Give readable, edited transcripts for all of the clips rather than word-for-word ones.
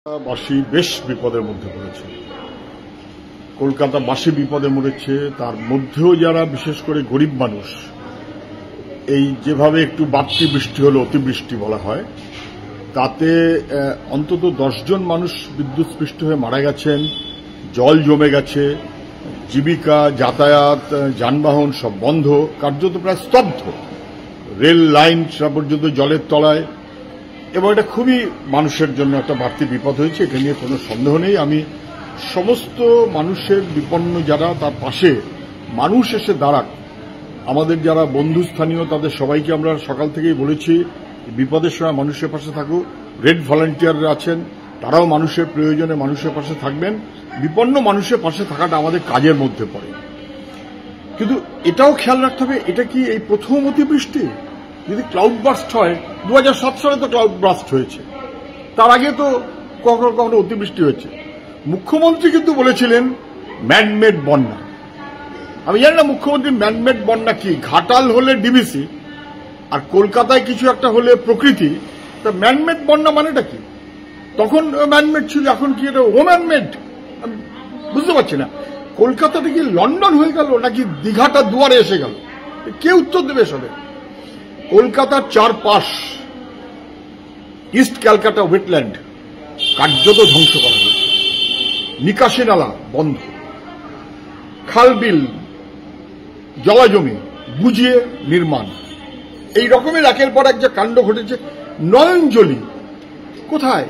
বাসী বেশ বিপদের মধ্যে পড়েছে। কলকাতাবাসী বিপদে মরেছে, তার মধ্যেও যারা বিশেষ করে গরিব মানুষ, এই যেভাবে একটু বাড়তি বৃষ্টি হলো, অতিবৃষ্টি বলা হয়, তাতে অন্তত 10 জন মানুষ বিদ্যুৎস্পৃষ্ট হয়ে মারা গেছেন, জল জমে গেছে, জীবিকা, যাতায়াত, যানবাহন সব বন্ধ, কার্যত প্রায় স্তব্ধ, রেল লাইন পর্যন্ত জলের তলায়। এবং এটা খুবই মানুষের জন্য একটা বাড়তি বিপদ হয়েছে, এটা নিয়ে কোনো সন্দেহ নেই। আমি সমস্ত মানুষের বিপন্ন যারা, তার পাশে মানুষ এসে দাঁড়াক, আমাদের যারা বন্ধু স্থানীয় তাদের সবাইকে আমরা সকাল থেকেই বলেছি বিপদের সময় মানুষের পাশে থাকুক। রেড ভলান্টিয়াররা আছেন, তারাও মানুষের প্রয়োজনে মানুষের পাশে থাকবেন। বিপন্ন মানুষের পাশে থাকাটা আমাদের কাজের মধ্যে পড়ে। কিন্তু এটাও খেয়াল রাখতে হবে, এটা কি এই প্রথম অতিবৃষ্টি? যদি ক্লাউড বার্স্ট হয়, 2007 সালে তো ক্লাউড বার্স্ট হয়েছে, তার আগে তো কখনো কখনো অতিবৃষ্টি হয়েছে। মুখ্যমন্ত্রী কিন্তু বলেছিলেন ম্যানমেড বন্যা। আমি জানি না মুখ্যমন্ত্রী ম্যানমেড বন্যা কি, ঘাটাল হলে ডিবিসি আর কলকাতায় কিছু একটা হলে প্রকৃতি, তা ম্যানমেড বন্যা মানেটা কি? তখন ম্যানমেড ছিল, এখন কি এটা ও ম্যানমেড? আমি বুঝতে পারছি না। কলকাতাটা কি লন্ডন হয়ে গেল, নাকি দীঘাটা দুয়ারে এসে গেল? কে উত্তর দেবে সবে? কলকাতার চারপাশ ইস্ট ক্যালকাটা ওয়েটল্যান্ড কার্যত ধ্বংস করা হয়েছে, নিকাশি নালা বন্ধ, খালবিল জলাজমি বুঝিয়ে নির্মাণ, এই রকমের একের পর এক যে কাণ্ড ঘটেছে। নয়নজলি কোথায়?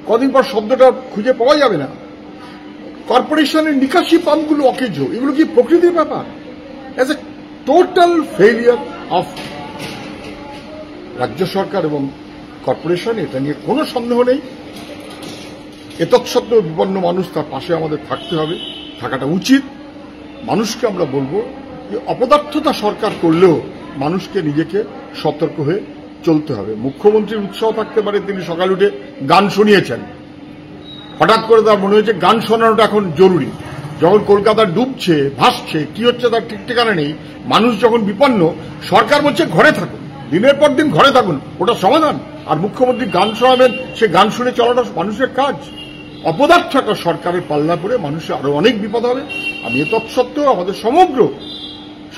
কদিন পর শব্দটা খুঁজে পাওয়া যাবে না। কর্পোরেশনের নিকাশি পাম্পগুলো অকেজ, এগুলো কি প্রকৃতির ব্যাপার? As a total failure of রাজ্য সরকার এবং কর্পোরেশন, এটা নিয়ে কোনো সন্দেহ নেই। এতৎসত্ত্বেও বিপন্ন মানুষ, তার পাশে আমাদের থাকতে হবে, থাকাটা উচিত। মানুষকে আমরা বলবো যে অপদার্থতা সরকার করলেও মানুষকে নিজেকে সতর্ক হয়ে চলতে হবে। মুখ্যমন্ত্রীর উৎসাহ থাকতে পারে, তিনি সকাল উঠে গান শুনিয়েছেন, হঠাৎ করে তার মনে হয়েছে গান শোনানোটা এখন জরুরি। যখন কলকাতা ডুবছে, ভাসছে, কি হচ্ছে তার ঠিক ঠিকানা নেই, মানুষ যখন বিপন্ন, সরকার বলছে ঘরে থাকুন, দিনের পর দিন ঘরে থাকুন, ওটা সমাধান। আর মুখ্যমন্ত্রী গান শোনাবেন, সে গান শুনে চলাটা মানুষের কাজ? অপদার্থ একটা সরকারের পাল্লা পড়ে মানুষের আরো অনেক বিপদ হবে। আমি তৎসত্ত্বেও আমাদের সমগ্র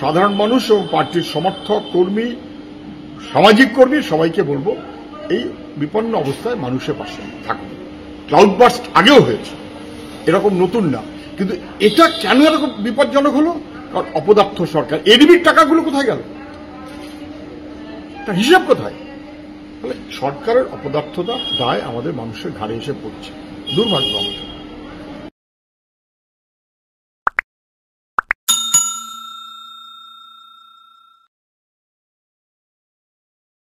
সাধারণ মানুষ এবং পার্টির সমর্থক, কর্মী, সামাজিক কর্মী সবাইকে বলবো এই বিপন্ন অবস্থায় মানুষের পাশে থাকুন। ক্লাউড বার্স্ট আগেও হয়েছে, এরকম নতুন না, কিন্তু এটা কেন এরকম বিপজ্জনক হলো? কারণ অপদার্থ সরকার। এডিবির টাকাগুলো কোথায় গেল? তার হিসাব কোথায়? তাহলে সরকারের অপদার্থতা দায় আমাদের মানুষের ঘাড়ে এসে পড়ছে। দুর্ভাগ্য আমাদের।